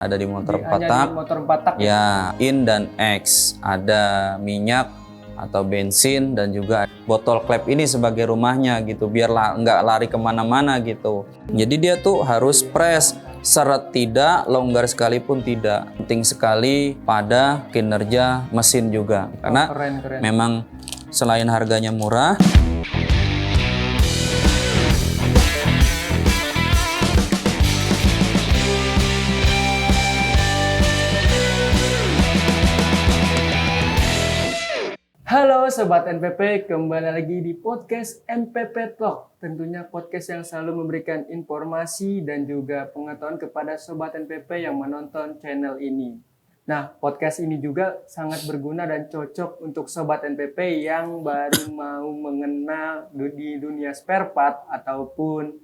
Ada di motor 4 hanya tak. di motor 4 tak Ya, in dan X. Ada minyak atau bensin dan juga botol klep ini sebagai rumahnya gitu, biar nggak lari kemana-mana gitu. Jadi dia tuh harus press, seret tidak, longgar sekalipun tidak. Penting sekali pada kinerja mesin juga, karena keren. memang selain harganya murah, Halo Sobat NPP, kembali lagi di podcast NPP Talk. Tentunya podcast yang selalu memberikan informasi dan juga pengetahuan kepada Sobat NPP yang menonton channel ini. Nah, podcast ini juga sangat berguna dan cocok untuk Sobat NPP yang baru mau mengenal di dunia spare part ataupun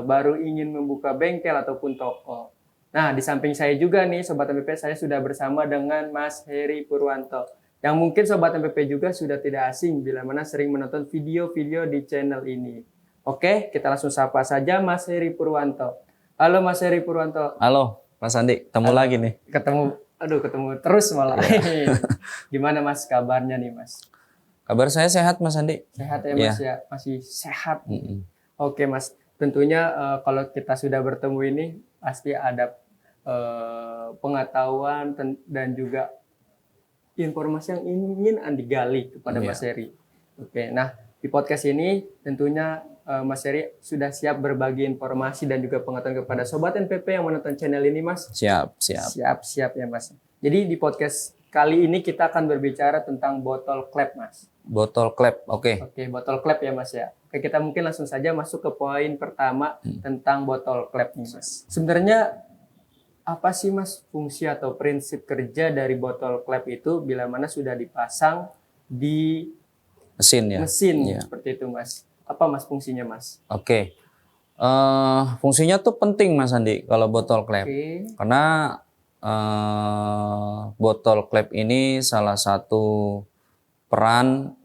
baru ingin membuka bengkel ataupun toko. Nah, di samping saya juga nih Sobat NPP, saya sudah bersama dengan Mas Heri Purwanto. Yang mungkin Sobat MPP juga sudah tidak asing bila mana sering menonton video-video di channel ini. Oke, kita langsung sapa saja Mas Heri Purwanto. Halo Mas Heri Purwanto. halo Mas Andi, ketemu lagi nih. Ketemu terus malah. Gimana Mas kabarnya nih Mas? Kabar saya sehat Mas Andi. Sehat ya Mas ya? Masih sehat. Oke Mas, tentunya kalau kita sudah bertemu ini pasti ada pengetahuan dan juga informasi yang ingin Andi gali kepada Mas Heri. Oke, nah di podcast ini tentunya Mas Heri sudah siap berbagi informasi dan juga pengetahuan kepada Sobat NPP yang menonton channel ini, Mas. Siap. Siap ya, Mas. Jadi di podcast kali ini kita akan berbicara tentang botol klep, Mas. Botol klep, oke. Oke, botol klep ya, Mas ya. Oke, kita mungkin langsung saja masuk ke poin pertama tentang botol klep nih, Mas. Sebenarnya apa sih Mas fungsi atau prinsip kerja dari botol klep itu bila mana sudah dipasang di Mesin ya. Seperti itu Mas. Apa Mas fungsinya Mas? Oke. Fungsinya tuh penting Mas Andi kalau botol klep. Karena botol klep ini salah satu peran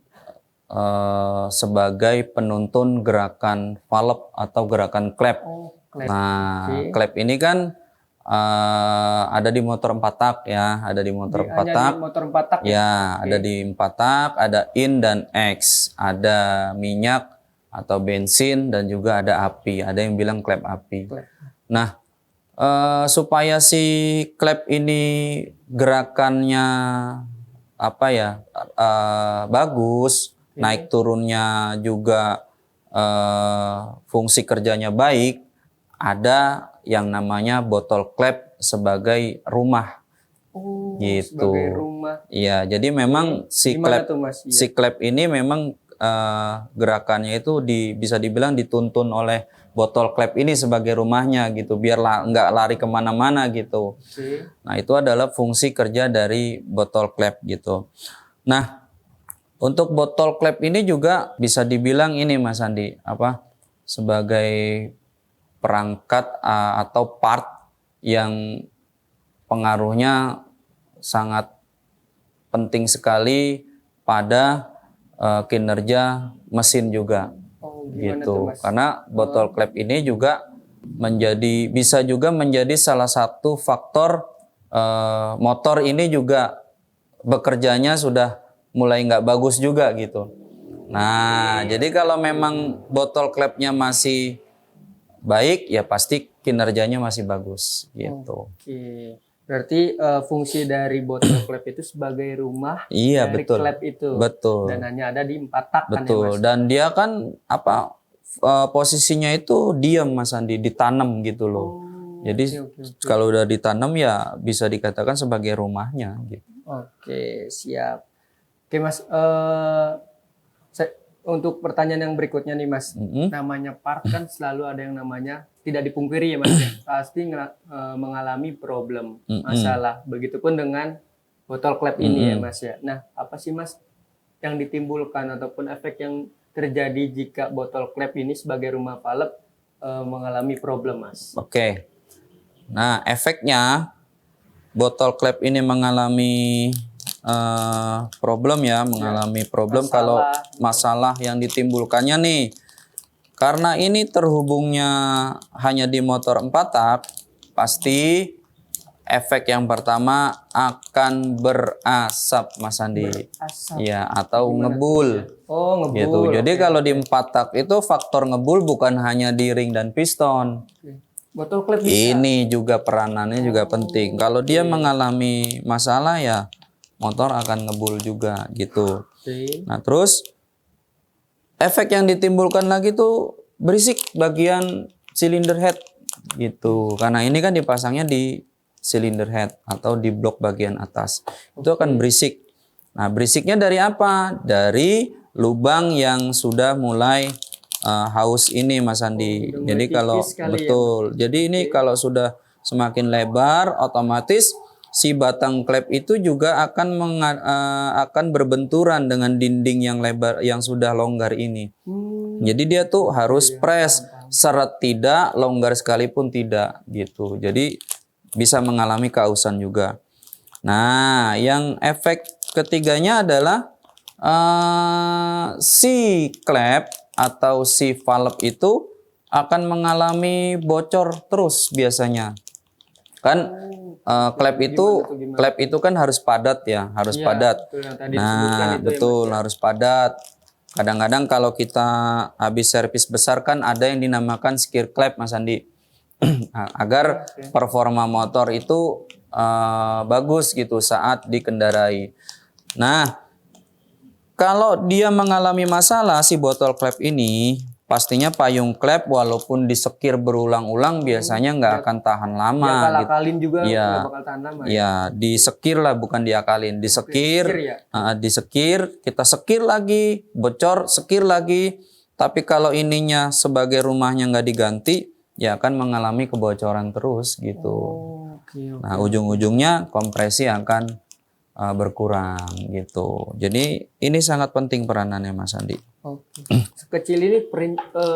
sebagai penuntun gerakan valve atau gerakan klep. Klep. Nah, klep ini kan ada di motor 4 tak ya, ada di motor 4 tak. Di motor 4 tak ya, ada di 4 tak, ada in dan X, ada minyak atau bensin dan juga ada api, ada yang bilang klep api. Nah, supaya si klep ini gerakannya bagus, naik turunnya juga fungsi kerjanya baik, ada yang namanya botol klep sebagai rumah. Gitu. Sebagai rumah. Iya, jadi memang si klep ini memang gerakannya itu bisa dibilang dituntun oleh botol klep ini sebagai rumahnya gitu, biar nggak lari kemana-mana gitu. Nah, itu adalah fungsi kerja dari botol klep gitu. Nah, untuk botol klep ini juga bisa dibilang ini Mas Andi, sebagai perangkat atau part yang pengaruhnya sangat penting sekali pada kinerja mesin juga. Gitu. Karena botol klep ini juga bisa juga menjadi salah satu faktor motor ini juga bekerjanya sudah mulai nggak bagus juga gitu. Nah, jadi kalau memang botol klepnya masih baik, ya pasti kinerjanya masih bagus gitu. Oke. Berarti fungsi dari botol klep itu sebagai rumah dari betul. klep itu. Betul. Dan hanya ada di 4 tak kan ya Mas? Dan dia kan posisinya itu diam Mas Andi, ditanam gitu loh. Jadi kalau udah ditanam ya bisa dikatakan sebagai rumahnya gitu. Oke, siap. Oke Mas, untuk pertanyaan yang berikutnya nih Mas, namanya part kan selalu ada yang namanya tidak dipungkiri ya Mas, pasti mengalami problem, masalah. Begitupun dengan botol klep ini ya Mas ya. Nah, apa sih Mas yang ditimbulkan ataupun efek yang terjadi jika botol klep ini sebagai rumah valve mengalami problem Mas? Oke. Nah, efeknya botol klep ini mengalami problem kalau masalah yang ditimbulkannya nih, karena ini terhubungnya hanya di motor 4 tak, pasti efek yang pertama akan berasap, Mas Andi. Asap. Ya, atau ngebul. Oh, ngebul. Gitu. Jadi kalau di 4 tak itu faktor ngebul bukan hanya di ring dan piston. Botol klep bisa. Ini juga peranannya juga penting. Kalau dia mengalami masalah ya motor akan ngebul juga gitu. Nah, terus efek yang ditimbulkan lagi tuh berisik bagian cylinder head gitu. Karena ini kan dipasangnya di cylinder head atau di blok bagian atas. Itu akan berisik. Nah, berisiknya dari apa? Dari lubang yang sudah mulai haus ini, Mas Andi. Jadi kalau betul. Jadi ini kalau sudah semakin lebar, otomatis si batang klep itu juga akan berbenturan dengan dinding yang lebar yang sudah longgar ini. Jadi dia tuh harus press, seret tidak, longgar sekalipun tidak gitu. Jadi bisa mengalami keausan juga. Nah, yang efek ketiganya adalah si klep atau si valve itu akan mengalami bocor terus biasanya. Kan klep itu kan harus padat ya, harus padat. Nah, betul harus padat. Kadang-kadang kalau kita habis servis besar kan ada yang dinamakan skir klep, Mas Andi. Agar performa motor itu bagus gitu saat dikendarai. Nah, kalau dia mengalami masalah si botol klep ini, pastinya payung klep walaupun disekir berulang-ulang biasanya nggak akan tahan lama. Diakal-akalin juga nggak bakal tahan lama. Ya, disekir lah bukan diakalin. Disekir, disekir, kita sekir lagi, bocor, sekir lagi. Tapi kalau ininya sebagai rumahnya nggak diganti, ya akan mengalami kebocoran terus gitu. Nah, ujung-ujungnya kompresi akan berkurang gitu. Jadi ini sangat penting peranannya, Mas Andi. Sekecil ini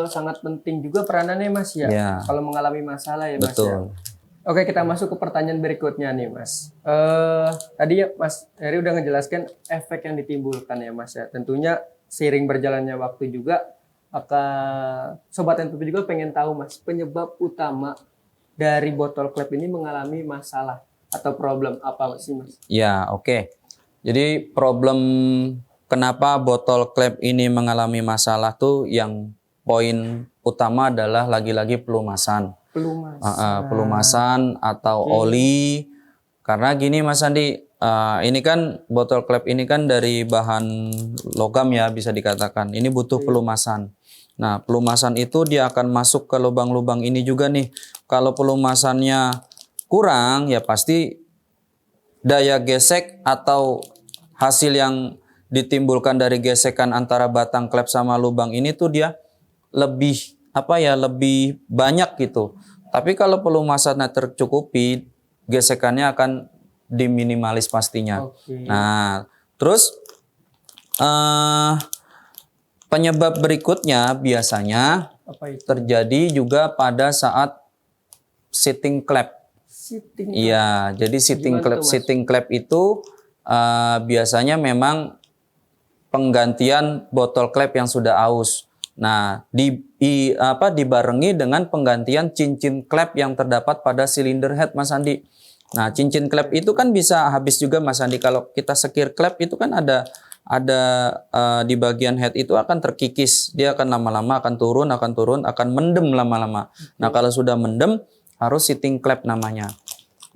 sangat penting juga peranannya, Mas ya. Kalau mengalami masalah ya, Mas. Betul. Oke, kita masuk ke pertanyaan berikutnya nih, Mas. Tadi ya Mas Heri udah ngejelaskan efek yang ditimbulkan ya, Mas ya. Tentunya seiring berjalannya waktu juga Sobat NPP juga pengen tahu, Mas, penyebab utama dari botol klep ini mengalami masalah atau problem apa sih, Mas? Ya, oke. Jadi problem kenapa botol klep ini mengalami masalah tuh yang poin utama adalah lagi-lagi pelumasan. Pelumasan atau oli. Karena gini, Mas Andi, ini kan botol klep ini kan dari bahan logam ya, bisa dikatakan. Ini butuh pelumasan. Nah, pelumasan itu dia akan masuk ke lubang-lubang ini juga nih. Kalau pelumasannya kurang, ya pasti daya gesek atau hasil yang ditimbulkan dari gesekan antara batang klep sama lubang ini tuh dia lebih lebih banyak gitu. Tapi kalau pelumasannya tercukupi, gesekannya akan diminimalis pastinya. Nah, terus penyebab berikutnya biasanya terjadi juga pada saat sitting klep. Iya, jadi sitting klep itu biasanya memang penggantian botol klep yang sudah aus. Nah, dibarengi dengan penggantian cincin klep yang terdapat pada silinder head, Mas Andi. Nah, cincin klep itu kan bisa habis juga, Mas Andi. Kalau kita sekir klep itu kan ada di bagian head itu akan terkikis. Dia akan lama-lama akan turun, akan mendem lama-lama. Nah, kalau sudah mendem harus sitting klep namanya.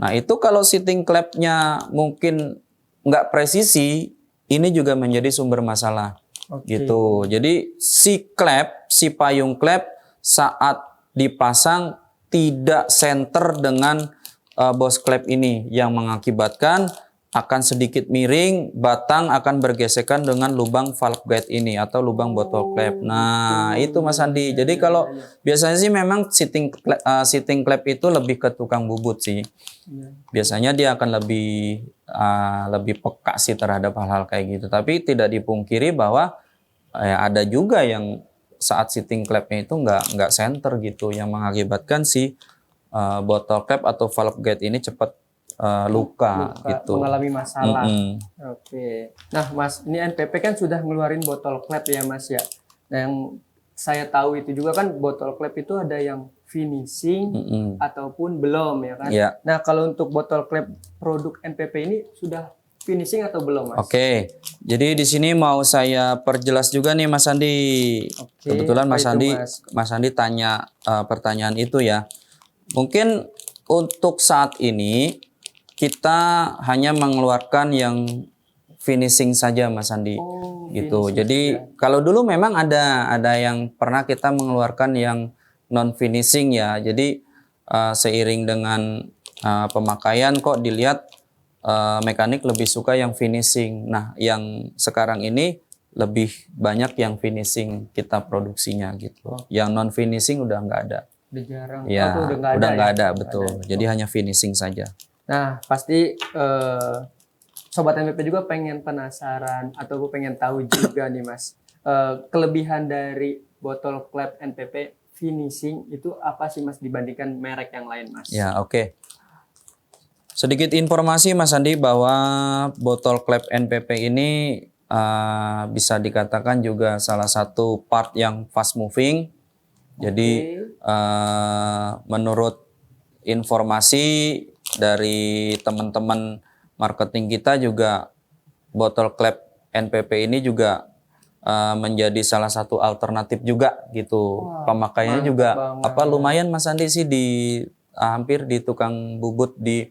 Nah, itu kalau sitting klepnya mungkin nggak presisi, ini juga menjadi sumber masalah. Gitu. Jadi si payung klep saat dipasang tidak center dengan bos klep ini yang mengakibatkan akan sedikit miring, batang akan bergesekan dengan lubang valve guide ini atau lubang botol klep. Nah, itu Mas Andi. Jadi kalau biasanya sih memang sitting klep itu lebih ke tukang bubut sih. Biasanya dia akan lebih peka sih terhadap hal-hal kayak gitu. Tapi tidak dipungkiri bahwa ada juga yang saat sitting klepnya itu nggak center gitu, yang mengakibatkan si botol klep atau valve guide ini cepat luka gitu, mengalami masalah. Nah, Mas, ini NPP kan sudah ngeluarin botol klep ya, Mas ya. Nah, yang saya tahu itu juga kan botol klep itu ada yang finishing ataupun belum ya kan. Ya. Nah, kalau untuk botol klep produk NPP ini sudah finishing atau belum, Mas? Oke. Jadi di sini mau saya perjelas juga nih Mas Andi. Kebetulan Mas Andi tanya pertanyaan itu ya. Mungkin untuk saat ini kita hanya mengeluarkan yang finishing saja Mas Andi. Gitu. Jadi kalau dulu memang ada yang pernah kita mengeluarkan yang non finishing ya. Jadi seiring dengan pemakaian kok dilihat mekanik lebih suka yang finishing. Nah, yang sekarang ini lebih banyak yang finishing kita produksinya gitu. Yang non finishing udah nggak ada. Udah jarang. Ya, udah nggak ada, betul. Jadi hanya finishing saja. Nah, pasti Sobat NPP juga pengen penasaran atau pengen tahu juga nih Mas. Kelebihan dari botol klep NPP finishing itu apa sih Mas dibandingkan merek yang lain Mas? Ya, oke. Sedikit informasi Mas Andi bahwa botol klep NPP ini bisa dikatakan juga salah satu part yang fast moving. Jadi menurut informasi dari teman-teman marketing kita juga botol klep NPP ini juga menjadi salah satu alternatif juga gitu. Pemakaiannya juga lumayan Mas Andi sih di hampir di tukang bubut di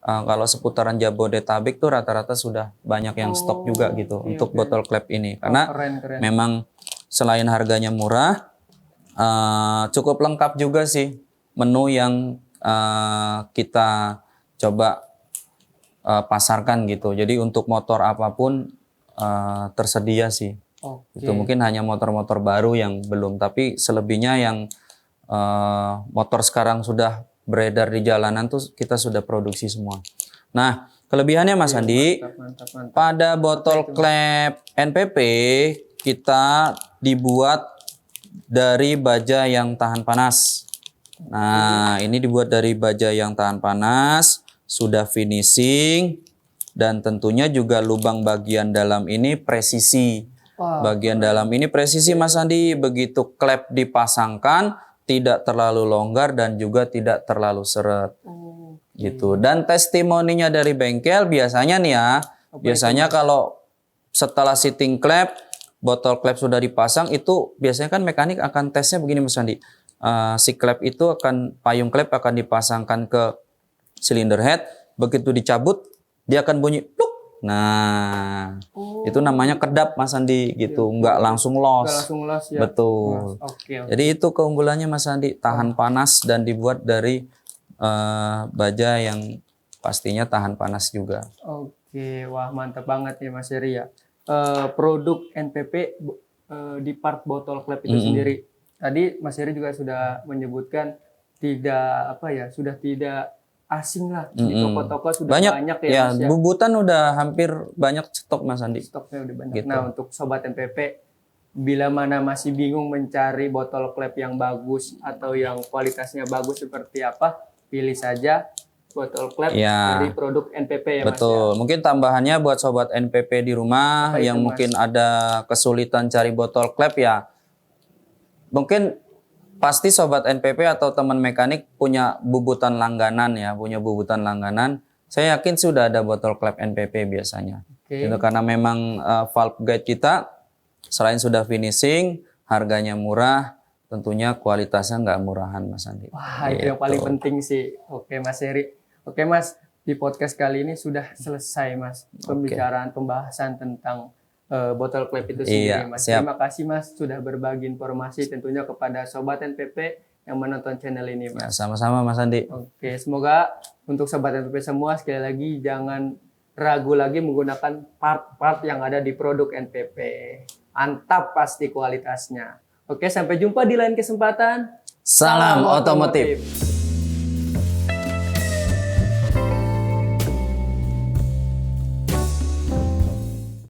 kalau seputaran Jabodetabek tuh rata-rata sudah banyak yang stok juga gitu untuk botol klep ini. Karena keren. memang selain harganya murah, cukup lengkap juga sih menu yang kita coba pasarkan gitu. Jadi untuk motor apapun tersedia sih. Itu mungkin hanya motor-motor baru yang belum, tapi selebihnya yang motor sekarang sudah beredar di jalanan tuh kita sudah produksi semua. Nah, kelebihannya Mas Andi, mantap. pada botol klep NPP kita dibuat dari baja yang tahan panas. Nah, ini dibuat dari baja yang tahan panas, sudah finishing, dan tentunya juga lubang bagian dalam ini presisi. Bagian dalam ini presisi Mas Andi, begitu klep dipasangkan tidak terlalu longgar dan juga tidak terlalu seret. Gitu. Dan testimoninya dari bengkel biasanya nih ya, biasanya kalau setelah sitting klep, botol klep sudah dipasang itu biasanya kan mekanik akan tesnya begini Mas Andi. Si klep itu payung klep akan dipasangkan ke cylinder head, begitu dicabut dia akan bunyi pluk. Nah, itu namanya kedap Mas Andi gitu, nggak langsung los. Nggak langsung los ya. Betul. Jadi itu keunggulannya Mas Andi, tahan panas dan dibuat dari baja yang pastinya tahan panas juga. Oke, wah mantap banget ya Mas Heri ya. Produk NPP di part botol klep itu sendiri. Tadi Mas Heri juga sudah menyebutkan sudah tidak asing lah di toko-toko sudah banyak ya Mas ya. Bubutan udah hampir banyak stok Mas Andi. Stoknya udah banyak. Gitu. Nah, untuk Sobat NPP bila mana masih bingung mencari botol klep yang bagus atau yang kualitasnya bagus seperti apa, pilih saja botol klep dari produk NPP ya Mas. Betul. Mungkin tambahannya buat Sobat NPP di rumah yang mungkin ada kesulitan cari botol klep ya. Mungkin pasti Sobat NPP atau teman mekanik punya bubutan langganan ya, Saya yakin sudah ada botol klep NPP biasanya. Gitu, karena memang valve guide kita selain sudah finishing, harganya murah, tentunya kualitasnya nggak murahan Mas Andi. Wah, itu yang paling penting sih. Oke Mas Heri. Oke Mas, di podcast kali ini sudah selesai Mas pembahasan tentang botol klep itu sendiri Mas. Siap. Terima kasih Mas sudah berbagi informasi tentunya kepada Sobat NPP yang menonton channel ini Mas. Ya, sama-sama Mas Andi. Oke, semoga untuk Sobat NPP semua sekali lagi jangan ragu lagi menggunakan part-part yang ada di produk NPP. Mantap pasti kualitasnya. Oke, sampai jumpa di lain kesempatan. Salam otomotif.